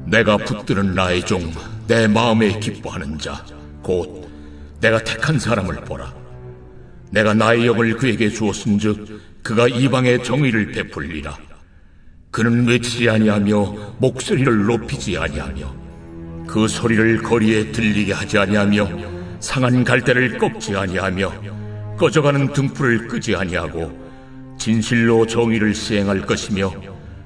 내가 붙드는 나의 종, 내 마음에 기뻐하는 자, 곧 내가 택한 사람을 보라. 내가 나의 영을 그에게 주었은즉 그가 이방의 정의를 베풀리라. 그는 외치지 아니하며 목소리를 높이지 아니하며 그 소리를 거리에 들리게 하지 아니하며 상한 갈대를 꺾지 아니하며 꺼져가는 등불을 끄지 아니하고 진실로 정의를 시행할 것이며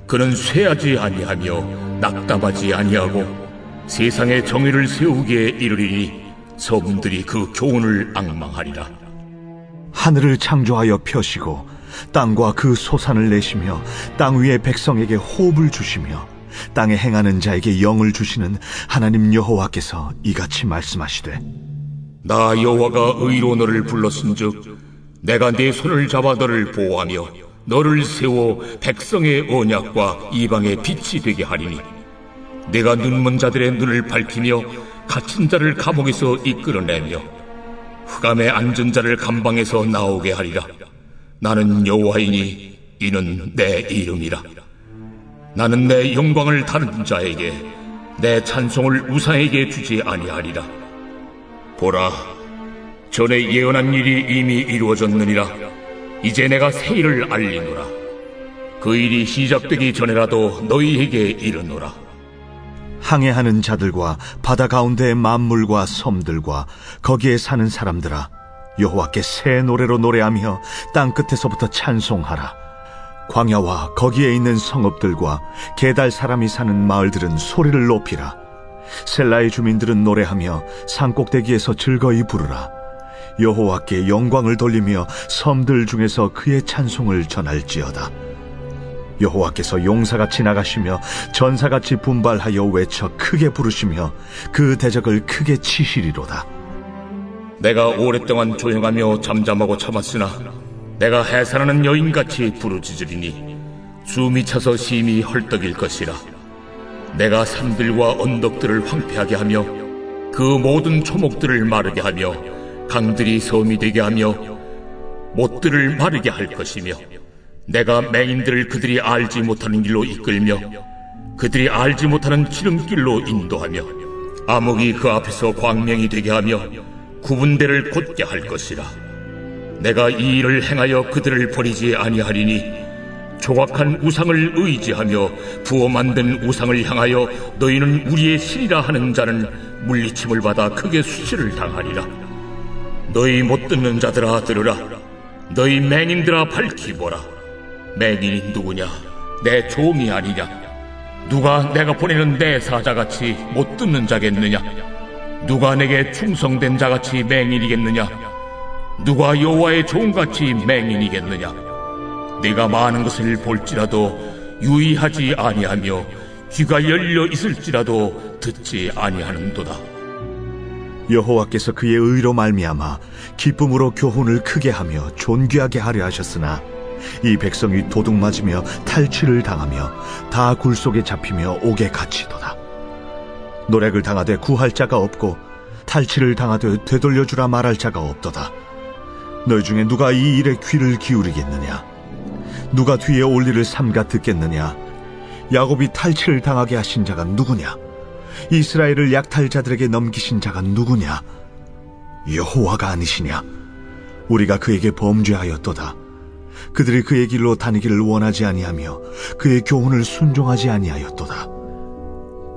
그는 쇠하지 아니하며 낙담하지 아니하고 세상에 정의를 세우기에 이르리니 섬들이 그 교훈을 앙망하리라. 하늘을 창조하여 펴시고 땅과 그 소산을 내시며 땅 위의 백성에게 호흡을 주시며 땅에 행하는 자에게 영을 주시는 하나님 여호와께서 이같이 말씀하시되 나 여호와가 의로 너를 불렀은즉 내가 네 손을 잡아 너를 보호하며 너를 세워 백성의 언약과 이방의 빛이 되게 하리니 내가 눈먼 자들의 눈을 밝히며 갇힌 자를 감옥에서 이끌어내며 흑암에 앉은 자를 감방에서 나오게 하리라. 나는 여호와이니 이는 내 이름이라. 나는 내 영광을 다른 자에게 내 찬송을 우상에게 주지 아니하리라. 보라, 전에 예언한 일이 이미 이루어졌느니라. 이제 내가 새 일을 알리노라. 그 일이 시작되기 전에라도 너희에게 이르노라. 항해하는 자들과 바다 가운데의 만물과 섬들과 거기에 사는 사람들아, 여호와께 새 노래로 노래하며 땅 끝에서부터 찬송하라. 광야와 거기에 있는 성읍들과 게달 사람이 사는 마을들은 소리를 높이라. 셀라의 주민들은 노래하며 산꼭대기에서 즐거이 부르라. 여호와께 영광을 돌리며 섬들 중에서 그의 찬송을 전할지어다. 여호와께서 용사같이 나가시며 전사같이 분발하여 외쳐 크게 부르시며 그 대적을 크게 치시리로다. 내가 오랫동안 조용하며 잠잠하고 참았으나 내가 해산하는 여인같이 부르짖으리니 숨이 차서 심히 헐떡일 것이라. 내가 산들과 언덕들을 황폐하게 하며 그 모든 초목들을 마르게 하며 강들이 섬이 되게 하며 못들을 마르게 할 것이며 내가 맹인들을 그들이 알지 못하는 길로 이끌며 그들이 알지 못하는 지름길로 인도하며 암흑이 그 앞에서 광명이 되게 하며 구분대를 곧게 할 것이라. 내가 이 일을 행하여 그들을 버리지 아니하리니 조각한 우상을 의지하며 부어 만든 우상을 향하여 너희는 우리의 신이라 하는 자는 물리침을 받아 크게 수치를 당하리라. 너희 못 듣는 자들아 들으라. 너희 맹인들아 밝히 보라. 맹인이 누구냐? 내 종이 아니냐? 누가 내가 보내는 내 사자같이 못 듣는 자겠느냐? 누가 내게 충성된 자같이 맹인이겠느냐? 누가 여호와의 종같이 맹인이겠느냐? 내가 많은 것을 볼지라도 유의하지 아니하며 귀가 열려 있을지라도 듣지 아니하는도다. 여호와께서 그의 의로 말미암아 기쁨으로 교훈을 크게 하며 존귀하게 하려 하셨으나 이 백성이 도둑 맞으며 탈취를 당하며 다 굴 속에 잡히며 옥에 갇히도다. 노략을 당하되 구할 자가 없고 탈취를 당하되 되돌려주라 말할 자가 없도다. 너희 중에 누가 이 일에 귀를 기울이겠느냐? 누가 뒤에 올 일을 삼가 듣겠느냐? 야곱이 탈취를 당하게 하신 자가 누구냐? 이스라엘을 약탈자들에게 넘기신 자가 누구냐? 여호와가 아니시냐? 우리가 그에게 범죄하였도다. 그들이 그의 길로 다니기를 원하지 아니하며 그의 교훈을 순종하지 아니하였도다.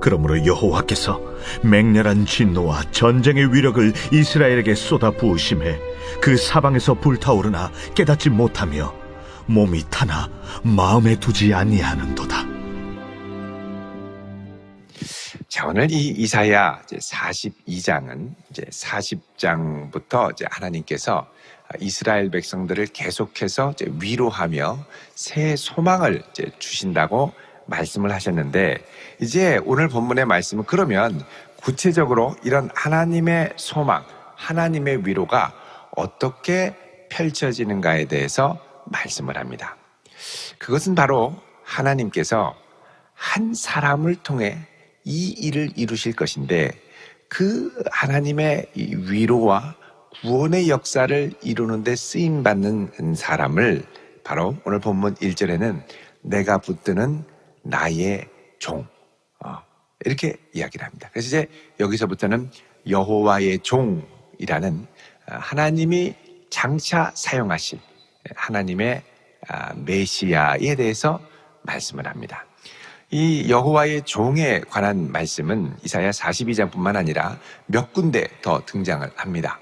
그러므로 여호와께서 맹렬한 진노와 전쟁의 위력을 이스라엘에게 쏟아 부으심에 그 사방에서 불타오르나 깨닫지 못하며 몸이 타나 마음에 두지 아니하는도다. 자, 오늘 이 이사야 42장은 이제 40장부터 이제 하나님께서 이스라엘 백성들을 계속해서 이제 위로하며 새 소망을 이제 주신다고 말씀을 하셨는데, 이제 오늘 본문의 말씀은 그러면 구체적으로 이런 하나님의 소망, 하나님의 위로가 어떻게 펼쳐지는가에 대해서 말씀을 합니다. 그것은 바로 하나님께서 한 사람을 통해 이 일을 이루실 것인데, 그 하나님의 위로와 구원의 역사를 이루는 데 쓰임받는 사람을 바로 오늘 본문 1절에는 내가 붙드는 나의 종, 이렇게 이야기를 합니다. 그래서 이제 여기서부터는 여호와의 종이라는 하나님이 장차 사용하실 하나님의 메시아에 대해서 말씀을 합니다. 이 여호와의 종에 관한 말씀은 이사야 42장뿐만 아니라 몇 군데 더 등장을 합니다.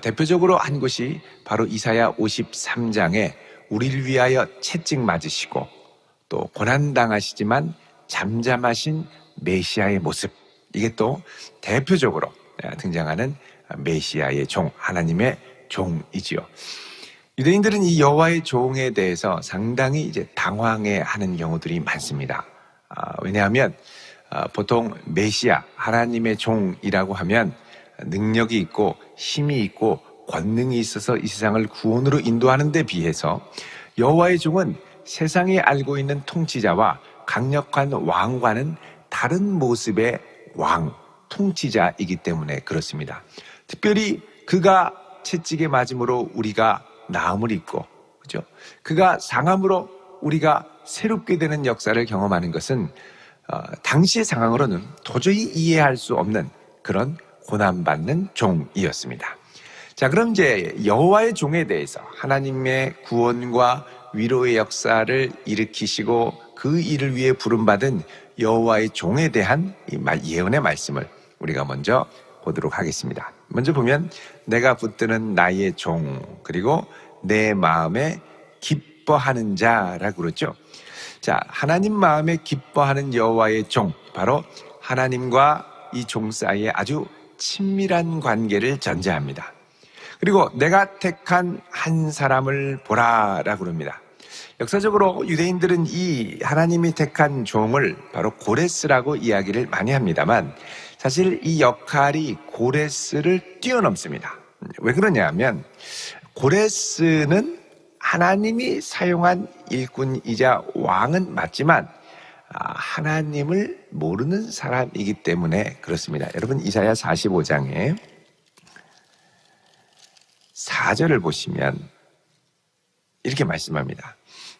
대표적으로 한 곳이 바로 이사야 53장에 우리를 위하여 채찍 맞으시고 또 고난당하시지만 잠잠하신 메시아의 모습, 이게 또 대표적으로 등장하는 메시아의 종, 하나님의 종이지요. 유대인들은 이 여호와의 종에 대해서 상당히 이제 당황해하는 경우들이 많습니다. 왜냐하면 보통 메시아, 하나님의 종이라고 하면 능력이 있고 힘이 있고 권능이 있어서 이 세상을 구원으로 인도하는 데 비해서 여호와의 종은 세상에 알고 있는 통치자와 강력한 왕과는 다른 모습의 왕, 통치자이기 때문에 그렇습니다. 특별히 그가 채찍에 맞음으로 우리가 나음을 입고, 그죠? 그가 상함으로 우리가 새롭게 되는 역사를 경험하는 것은 당시의 상황으로는 도저히 이해할 수 없는 그런 고난받는 종이었습니다. 자, 그럼 이제 여호와의 종에 대해서 하나님의 구원과 위로의 역사를 일으키시고 그 일을 위해 부름받은 여호와의 종에 대한 예언의 말씀을 우리가 먼저 보도록 하겠습니다. 먼저 보면 내가 붙드는 나의 종, 그리고 내 마음에 기뻐하는 자라고 그러죠. 자, 하나님 마음에 기뻐하는 여호와의 종, 바로 하나님과 이 종 사이에 아주 친밀한 관계를 전제합니다. 그리고 내가 택한 한 사람을 보라라고 합니다. 역사적으로 유대인들은 이 하나님이 택한 종을 바로 고레스라고 이야기를 많이 합니다만 사실 이 역할이 고레스를 뛰어넘습니다. 왜 그러냐 하면 고레스는 하나님이 사용한 일꾼이자 왕은 맞지만 하나님을 모르는 사람이기 때문에 그렇습니다. 여러분 이사야 45장에 4절을 보시면 이렇게 말씀합니다.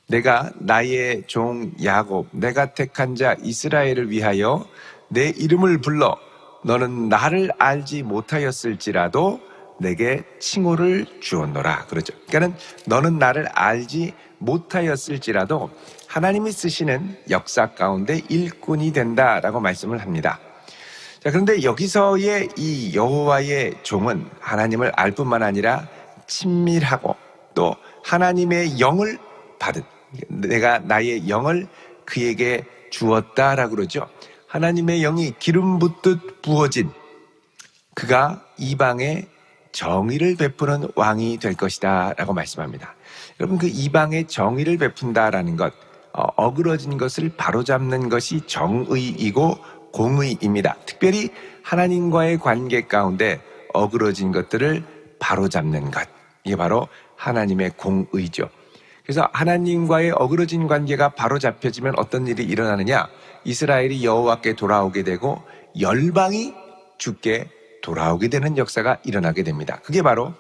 내가 나의 종 야곱, 내가 택한 자 이스라엘을 위하여 내 이름을 불러 너는 나를 알지 못하였을지라도 내게 칭호를 주었노라. 그렇죠. 그러니까 너는 나를 알지 못하였을지라도 하나님이 쓰시는 역사 가운데 일꾼이 된다라고 말씀을 합니다. 자, 그런데 여기서의 이 여호와의 종은 하나님을 알 뿐만 아니라 친밀하고 또 하나님의 영을 받은, 내가 나의 영을 그에게 주었다라고 그러죠. 하나님의 영이 기름 붓듯 부어진 그가 이방에 정의를 베푸는 왕이 될 것이다 라고 말씀합니다. 여러분, 그 이방에 정의를 베푼다라는 것, 어그러진 것을 바로잡는 것이 정의이고 공의입니다. 특별히 하나님과의 관계 가운데 어그러진 것들을 바로잡는 것, 이게 바로 하나님의 공의죠. 그래서 하나님과의 어그러진 관계가 바로잡혀지면 어떤 일이 일어나느냐, 이스라엘이 여호와께 돌아오게 되고 열방이 주께 돌아오게 되는 역사가 일어나게 됩니다. 그게 바로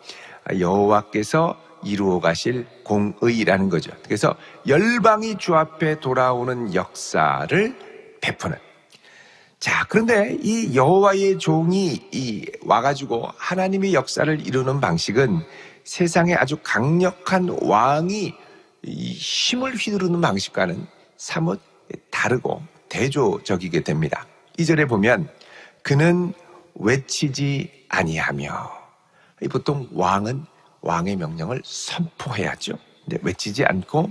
여호와께서 이루어 가실 공의라는 거죠. 그래서 열방이 주 앞에 돌아오는 역사를 베푸는. 자, 그런데 이 여호와의 종이 와가지고 하나님의 역사를 이루는 방식은 세상에 아주 강력한 왕이 이 힘을 휘두르는 방식과는 사뭇 다르고 대조적이게 됩니다. 2절에 보면 그는 외치지 아니하며, 보통 왕은 왕의 명령을 선포해야죠. 근데 외치지 않고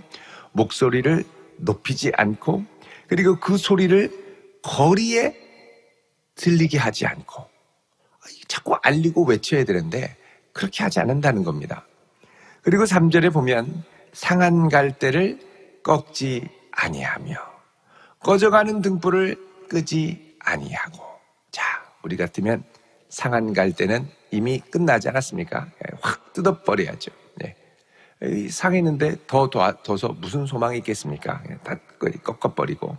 목소리를 높이지 않고 그리고 그 소리를 거리에 들리게 하지 않고 자꾸 알리고 외쳐야 되는데 그렇게 하지 않는다는 겁니다. 그리고 3절에 보면 상한 갈대를 꺾지 아니하며 꺼져가는 등불을 끄지 아니하고. 자, 우리 같으면 상한 갈대는 이미 끝나지 않았습니까? 확 뜯어버려야죠. 네. 상했는데 더 둬서 무슨 소망이 있겠습니까? 다 꺾어버리고.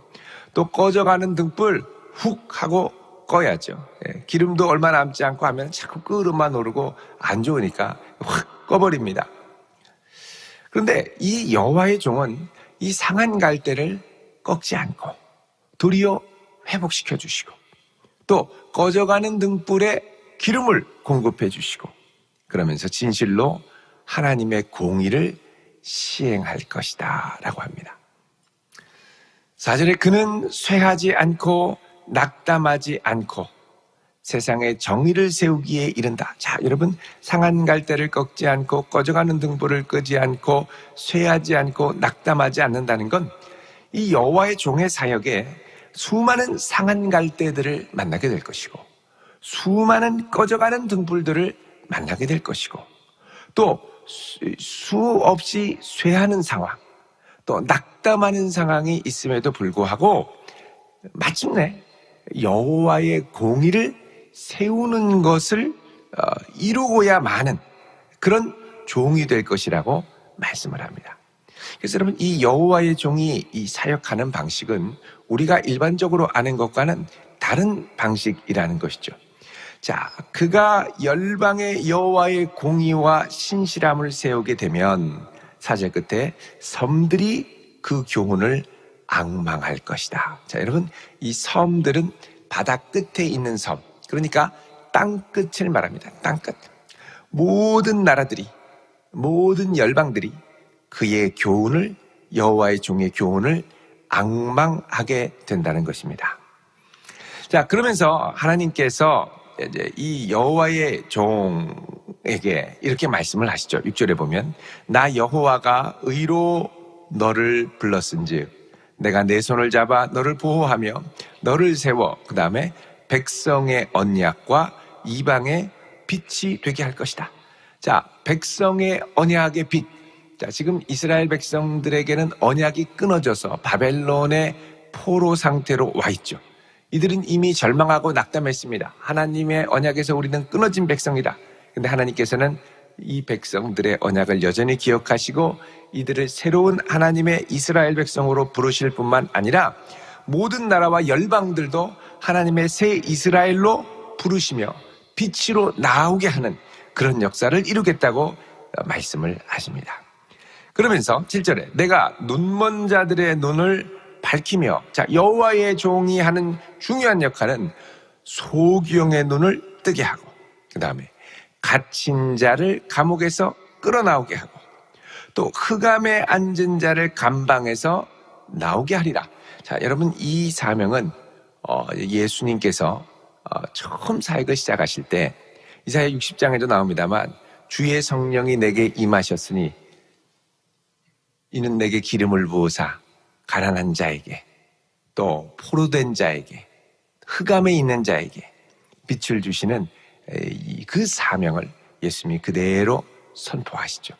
또 꺼져가는 등불 훅 하고 꺼야죠. 네. 기름도 얼마 남지 않고 하면 자꾸 끄름만 오르고 안 좋으니까 확 꺼버립니다. 그런데 이 여호와의 종은 이 상한 갈대를 꺾지 않고 도리어 회복시켜 주시고 또 꺼져가는 등불에 기름을 공급해 주시고 그러면서 진실로 하나님의 공의를 시행할 것이다 라고 합니다. 4절에 그는 쇠하지 않고 낙담하지 않고 세상에 정의를 세우기에 이른다. 자, 여러분 상한 갈대를 꺾지 않고 꺼져가는 등불을 끄지 않고 쇠하지 않고 낙담하지 않는다는 건 이 여호와의 종의 사역에 수많은 상한 갈대들을 만나게 될 것이고 수많은 꺼져가는 등불들을 만나게 될 것이고 또 수없이 쇠하는 상황 또 낙담하는 상황이 있음에도 불구하고 마침내 여호와의 공의를 세우는 것을 이루고야 마는 그런 종이 될 것이라고 말씀을 합니다. 그래서 여러분 이 여호와의 종이 이 사역하는 방식은 우리가 일반적으로 아는 것과는 다른 방식이라는 것이죠. 자, 그가 열방의 여호와의 공의와 신실함을 세우게 되면 4절 끝에 섬들이 그 교훈을 앙망할 것이다. 자, 여러분 이 섬들은 바다 끝에 있는 섬, 그러니까 땅 끝을 말합니다. 땅 끝. 모든 나라들이, 모든 열방들이 그의 교훈을, 여호와의 종의 교훈을 앙망하게 된다는 것입니다. 자, 그러면서 하나님께서 이제 이 여호와의 종에게 이렇게 말씀을 하시죠. 6절에 보면 나 여호와가 의로 너를 불렀은즉 내가 내 손을 잡아 너를 보호하며 너를 세워 그 다음에 백성의 언약과 이방의 빛이 되게 할 것이다. 자, 백성의 언약의 빛. 자, 지금 이스라엘 백성들에게는 언약이 끊어져서 바벨론의 포로 상태로 와 있죠. 이들은 이미 절망하고 낙담했습니다. 하나님의 언약에서 우리는 끊어진 백성이다. 근데 하나님께서는 이 백성들의 언약을 여전히 기억하시고 이들을 새로운 하나님의 이스라엘 백성으로 부르실 뿐만 아니라 모든 나라와 열방들도 하나님의 새 이스라엘로 부르시며 빛으로 나오게 하는 그런 역사를 이루겠다고 말씀을 하십니다. 그러면서 7절에 내가 눈먼 자들의 눈을 밝히며, 자, 여호와의 종이 하는 중요한 역할은 소경의 눈을 뜨게 하고 그 다음에 갇힌 자를 감옥에서 끌어나오게 하고 또 흑암에 앉은 자를 감방에서 나오게 하리라. 자, 여러분 이 사명은 예수님께서 처음 사역을 시작하실 때 이사야 60장에도 나옵니다만 주의 성령이 내게 임하셨으니 이는 내게 기름을 부으사 가난한 자에게 또 포로된 자에게 흑암에 있는 자에게 빛을 주시는 그 사명을 예수님이 그대로 선포하시죠.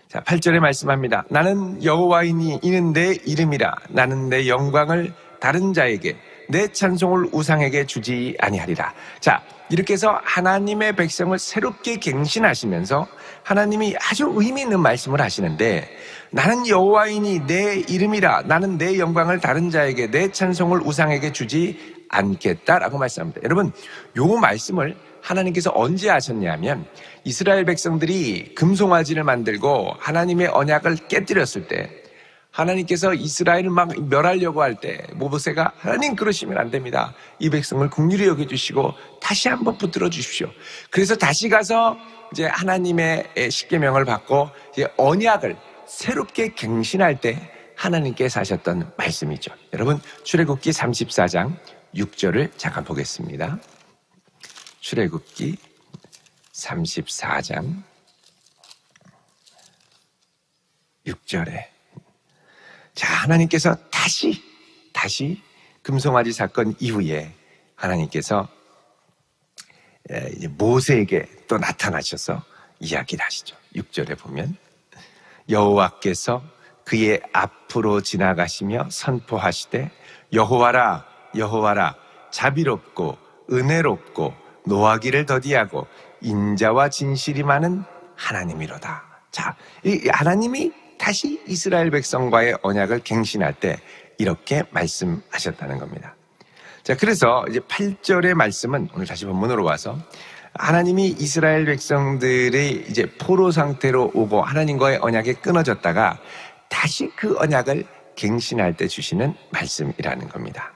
자, 8절에 말씀합니다. 나는 여호와이니 이는 내 이름이라. 나는 내 영광을 다른 자에게 내 찬송을 우상에게 주지 아니하리라. 자, 이렇게 해서 하나님의 백성을 새롭게 갱신하시면서 하나님이 아주 의미 있는 말씀을 하시는데 나는 여호와이니 내 이름이라. 나는 내 영광을 다른 자에게 내 찬송을 우상에게 주지 않겠다라고 말씀합니다. 여러분, 요 말씀을 하나님께서 언제 하셨냐면 이스라엘 백성들이 금송아지를 만들고 하나님의 언약을 깨뜨렸을 때 하나님께서 이스라엘을 막 멸하려고 할 때 모세가 하나님 그러시면 안 됩니다. 이 백성을 긍휼히 여겨주시고 다시 한번 붙들어 주십시오. 그래서 다시 가서 이제 하나님의 십계명을 받고 이제 언약을 새롭게 갱신할 때 하나님께서 하셨던 말씀이죠. 여러분 출애굽기 34장 6절을 잠깐 보겠습니다. 출애굽기 34장 6절에 자, 하나님께서 다시 금송아지 사건 이후에 하나님께서 이제 모세에게 또 나타나셔서 이야기를 하시죠. 6절에 보면 여호와께서 그의 앞으로 지나가시며 선포하시되 여호와라 여호와라 자비롭고 은혜롭고 노하기를 더디하고 인자와 진실이 많은 하나님이로다. 자, 이 하나님이 다시 이스라엘 백성과의 언약을 갱신할 때 이렇게 말씀하셨다는 겁니다. 자, 그래서 이제 8절의 말씀은 오늘 다시 본문으로 와서 하나님이 이스라엘 백성들이 이제 포로 상태로 오고 하나님과의 언약이 끊어졌다가 다시 그 언약을 갱신할 때 주시는 말씀이라는 겁니다.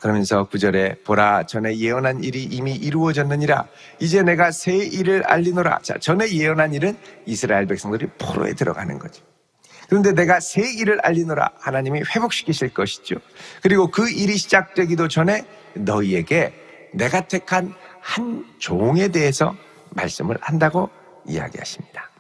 그러면서 9절에 보라 전에 예언한 일이 이미 이루어졌느니라. 이제 내가 새 일을 알리노라. 자, 전에 예언한 일은 이스라엘 백성들이 포로에 들어가는 거죠. 그런데 내가 새 일을 알리노라. 하나님이 회복시키실 것이죠. 그리고 그 일이 시작되기도 전에 너희에게 내가 택한 한 종에 대해서 말씀을 한다고 이야기하십니다.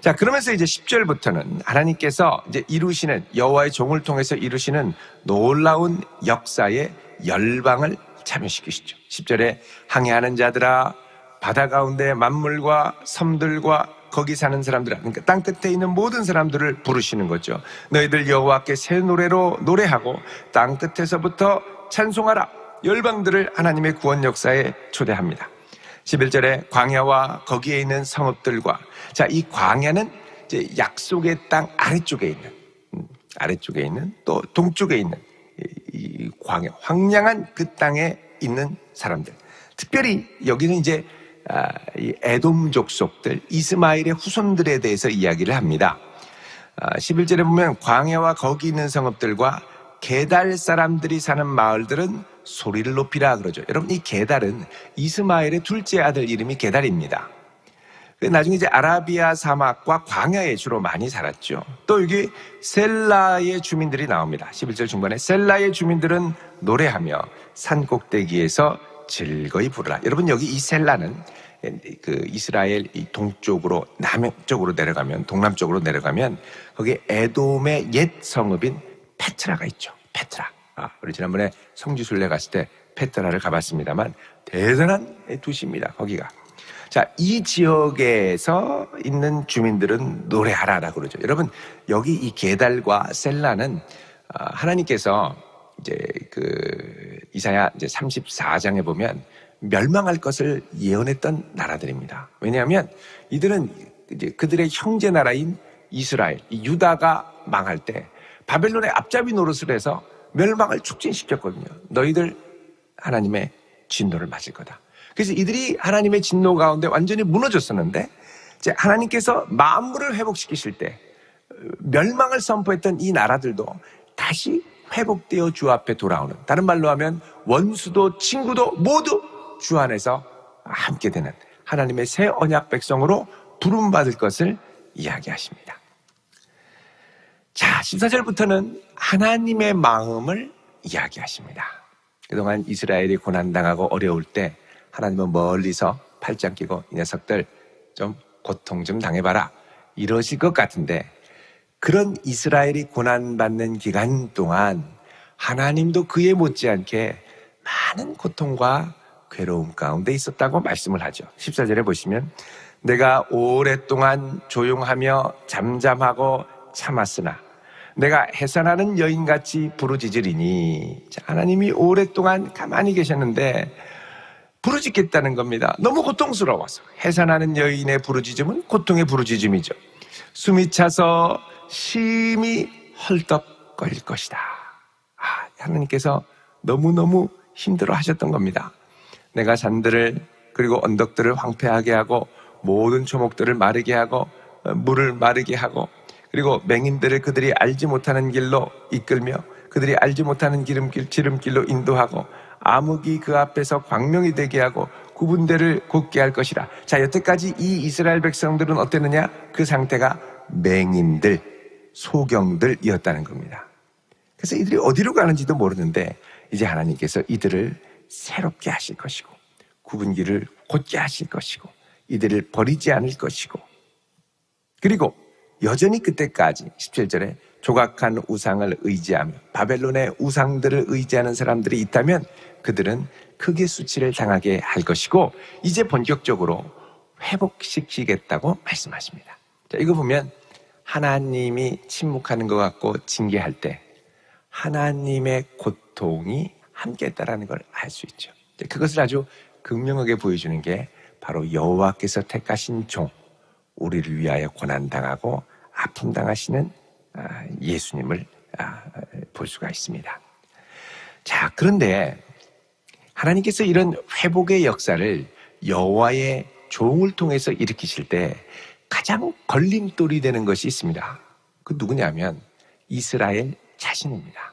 자, 그러면서 이제 10절부터는 하나님께서 이제 이루시는 여호와의 종을 통해서 이루시는 놀라운 역사의 열방을 참여시키시죠. 10절에 항해하는 자들아, 바다 가운데 만물과 섬들과 거기 사는 사람들아, 그러니까 땅 끝에 있는 모든 사람들을 부르시는 거죠. 너희들 여호와께 새 노래로 노래하고 땅 끝에서부터 찬송하라. 열방들을 하나님의 구원 역사에 초대합니다. 11절에 광야와 거기에 있는 성읍들과, 자, 이 광야는 이제 약속의 땅 아래쪽에 있는 또 동쪽에 있는 이 광야, 황량한 그 땅에 있는 사람들. 특별히 여기는 이제 이 에돔 족속들, 이스마엘의 후손들에 대해서 이야기를 합니다. 11절에 보면 광야와 거기 있는 성읍들과 게달 사람들이 사는 마을들은 소리를 높이라 그러죠. 여러분, 이 게달은 이스마엘의 둘째 아들 이름이 게달입니다. 나중에 이제 아라비아 사막과 광야에 주로 많이 살았죠. 또 여기 셀라의 주민들이 나옵니다. 11절 중반에 셀라의 주민들은 노래하며 산 꼭대기에서 즐거이 부르라. 여러분, 여기 이 셀라는 그 이스라엘 이 동쪽으로 남쪽으로 내려가면, 동남쪽으로 내려가면 거기 에돔의 옛 성읍인 페트라가 있죠. 페트라. 우리 지난번에 성지순례 갔을 때 페트라를 가봤습니다만 대단한 도시입니다. 거기가. 자, 이 지역에서 있는 주민들은 노래하라라고 그러죠. 여러분, 여기 이 게달과 셀라는 하나님께서 이제 그 이사야 이제 34장에 보면 멸망할 것을 예언했던 나라들입니다. 왜냐하면 이들은 이제 그들의 형제 나라인 이스라엘, 이 유다가 망할 때 바벨론의 앞잡이 노릇을 해서 멸망을 촉진시켰거든요. 너희들 하나님의 진노를 맞을 거다. 그래서 이들이 하나님의 진노 가운데 완전히 무너졌었는데, 이제 하나님께서 만물을 회복시키실 때 멸망을 선포했던 이 나라들도 다시 회복되어 주 앞에 돌아오는, 다른 말로 하면 원수도 친구도 모두 주 안에서 함께 되는 하나님의 새 언약 백성으로 부름받을 것을 이야기하십니다. 자, 14절부터는 하나님의 마음을 이야기하십니다. 그동안 이스라엘이 고난당하고 어려울 때 하나님은 멀리서 팔짱 끼고 이 녀석들 좀 고통 좀 당해봐라 이러실 것 같은데, 그런 이스라엘이 고난받는 기간 동안 하나님도 그에 못지않게 많은 고통과 괴로움 가운데 있었다고 말씀을 하죠. 14절에 보시면 내가 오랫동안 조용하며 잠잠하고 참았으나 내가 해산하는 여인같이 부르짖으리니. 자, 하나님이 오랫동안 가만히 계셨는데 부르짖겠다는 겁니다. 너무 고통스러워서. 해산하는 여인의 부르짖음은 고통의 부르짖음이죠. 숨이 차서 심히 헐떡거릴 것이다. 하나님께서 너무너무 힘들어 하셨던 겁니다. 내가 산들을 그리고 언덕들을 황폐하게 하고 모든 초목들을 마르게 하고 물을 마르게 하고, 그리고 맹인들을 그들이 알지 못하는 길로 이끌며 그들이 알지 못하는 지름길로 인도하고 암흑이 그 앞에서 광명이 되게 하고 구분대를 곱게 할 것이라. 자, 여태까지 이 이스라엘 백성들은 어땠느냐? 그 상태가 맹인들, 소경들이었다는 겁니다. 그래서 이들이 어디로 가는지도 모르는데 이제 하나님께서 이들을 새롭게 하실 것이고 구분기를 곧게 하실 것이고 이들을 버리지 않을 것이고, 그리고 여전히 그때까지 17절에 조각한 우상을 의지하며 바벨론의 우상들을 의지하는 사람들이 있다면 그들은 크게 수치를 당하게 할 것이고 이제 본격적으로 회복시키겠다고 말씀하십니다. 자, 이거 보면 하나님이 침묵하는 것 같고 징계할 때 하나님의 고통이 함께 있다는 걸 알 수 있죠. 그것을 아주 극명하게 보여주는 게 바로 여호와께서 택하신 종, 우리를 위하여 고난당하고 아픔 당하시는 예수님을 볼 수가 있습니다. 자, 그런데 하나님께서 이런 회복의 역사를 여호와의 종을 통해서 일으키실 때 가장 걸림돌이 되는 것이 있습니다. 그 누구냐면 이스라엘 자신입니다.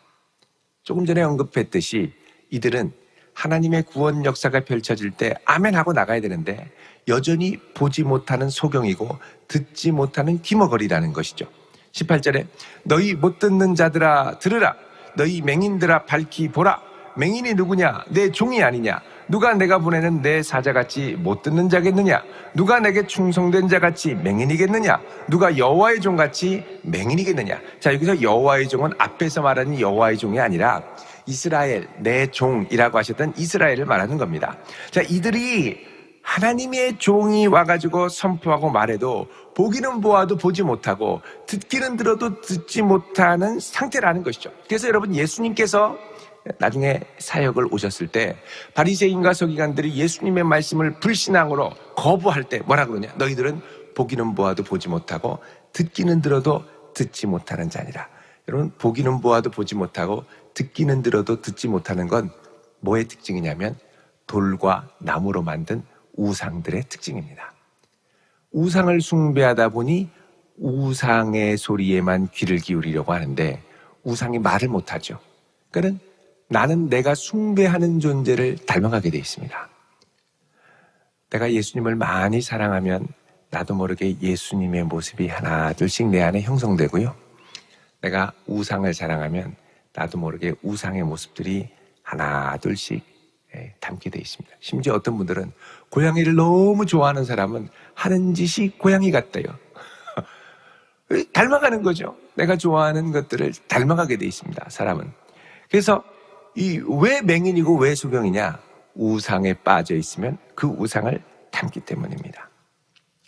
조금 전에 언급했듯이 이들은 하나님의 구원 역사가 펼쳐질 때 아멘 하고 나가야 되는데 여전히 보지 못하는 소경이고 듣지 못하는 귀머거리라는 것이죠. 18절에 너희 못 듣는 자들아 들으라. 너희 맹인들아 밝히 보라. 맹인이 누구냐? 내 종이 아니냐? 누가 내가 보내는 내 사자같이 못 듣는 자겠느냐? 누가 내게 충성된 자같이 맹인이겠느냐? 누가 여호와의 종같이 맹인이겠느냐? 자, 여기서 여호와의 종은 앞에서 말하는 여호와의 종이 아니라 이스라엘, 내 종이라고 하셨던 이스라엘을 말하는 겁니다. 자, 이들이 하나님의 종이 와가지고 선포하고 말해도 보기는 보아도 보지 못하고 듣기는 들어도 듣지 못하는 상태라는 것이죠. 그래서 여러분, 예수님께서 나중에 사역을 오셨을 때 바리새인과 서기관들이 예수님의 말씀을 불신앙으로 거부할 때 뭐라 그러냐? 너희들은 보기는 보아도 보지 못하고 듣기는 들어도 듣지 못하는 자니라. 여러분, 보기는 보아도 보지 못하고 듣기는 들어도 듣지 못하는 건 뭐의 특징이냐면 돌과 나무로 만든 우상들의 특징입니다. 우상을 숭배하다 보니 우상의 소리에만 귀를 기울이려고 하는데 우상이 말을 못하죠. 그러니까 나는 내가 숭배하는 존재를 닮아가게 되어 있습니다. 내가 예수님을 많이 사랑하면 나도 모르게 예수님의 모습이 하나 둘씩 내 안에 형성되고요. 내가 우상을 사랑하면 나도 모르게 우상의 모습들이 하나 둘씩 담게 되어 있습니다. 심지어 어떤 분들은 고양이를 너무 좋아하는 사람은 하는 짓이 고양이 같대요. 닮아가는 거죠. 내가 좋아하는 것들을 닮아가게 되어 있습니다. 사람은. 그래서 왜 맹인이고 왜 소경이냐? 우상에 빠져 있으면 그 우상을 닮기 때문입니다.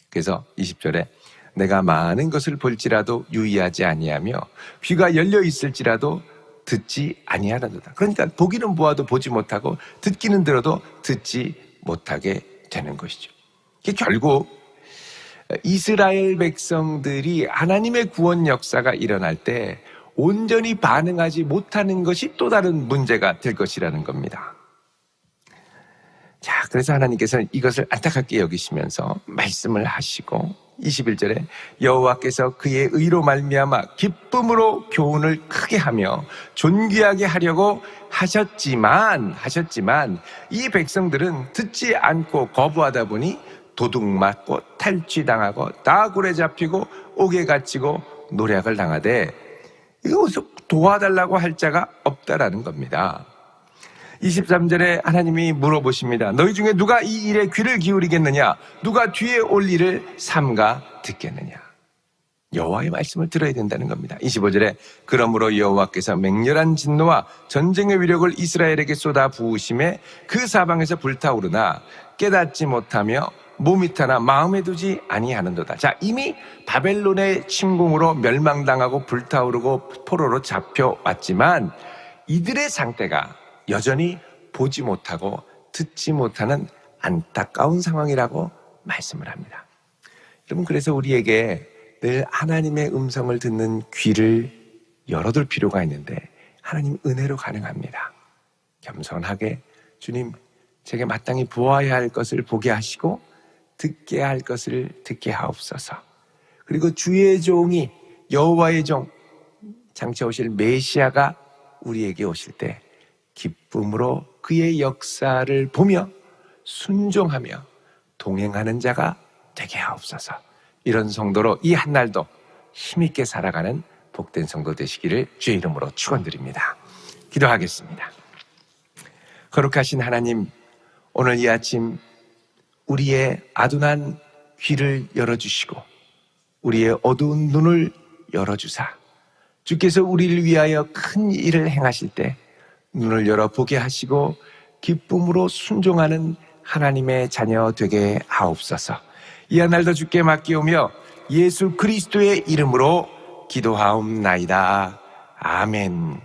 그래서 20절에 내가 많은 것을 볼지라도 유의하지 아니하며 귀가 열려 있을지라도 듣지 아니하는도다. 그러니까 보기는 보아도 보지 못하고 듣기는 들어도 듣지 못하게 되는 것이죠. 결국 이스라엘 백성들이 하나님의 구원 역사가 일어날 때 온전히 반응하지 못하는 것이 또 다른 문제가 될 것이라는 겁니다. 자, 그래서 하나님께서는 이것을 안타깝게 여기시면서 말씀을 하시고 21절에 여호와께서 그의 의로 말미암아 기쁨으로 교훈을 크게 하며 존귀하게 하려고 하셨지만 이 백성들은 듣지 않고 거부하다 보니 도둑 맞고 탈취당하고 다굴에 잡히고 옥에 갇히고 노략을 당하되 이것을 도와달라고 할 자가 없다라는 겁니다. 23절에 하나님이 물어보십니다. 너희 중에 누가 이 일에 귀를 기울이겠느냐? 누가 뒤에 올 일을 삼가 듣겠느냐? 여호와의 말씀을 들어야 된다는 겁니다. 25절에 그러므로 여호와께서 맹렬한 진노와 전쟁의 위력을 이스라엘에게 쏟아 부으심에 그 사방에서 불타오르나 깨닫지 못하며 몸이 타나 마음에 두지 아니하는도다. 자, 이미 바벨론의 침공으로 멸망당하고 불타오르고 포로로 잡혀왔지만 이들의 상태가 여전히 보지 못하고 듣지 못하는 안타까운 상황이라고 말씀을 합니다. 여러분, 그래서 우리에게 늘 하나님의 음성을 듣는 귀를 열어둘 필요가 있는데 하나님 은혜로 가능합니다. 겸손하게 주님, 제게 마땅히 보아야 할 것을 보게 하시고 듣게 할 것을 듣게 하옵소서. 그리고 주의 종이 여호와의 종 장차 오실 메시아가 우리에게 오실 때 기쁨으로 그의 역사를 보며 순종하며 동행하는 자가 되게 하옵소서. 이런 성도로 이 한날도 힘있게 살아가는 복된 성도 되시기를 주의 이름으로 축원드립니다. 기도하겠습니다. 거룩하신 하나님, 오늘 이 아침 우리의 아둔한 귀를 열어주시고 우리의 어두운 눈을 열어주사 주께서 우리를 위하여 큰 일을 행하실 때 눈을 열어 보게 하시고 기쁨으로 순종하는 하나님의 자녀 되게 하옵소서. 이 한날도 주께 맡기오며 예수 그리스도의 이름으로 기도하옵나이다. 아멘.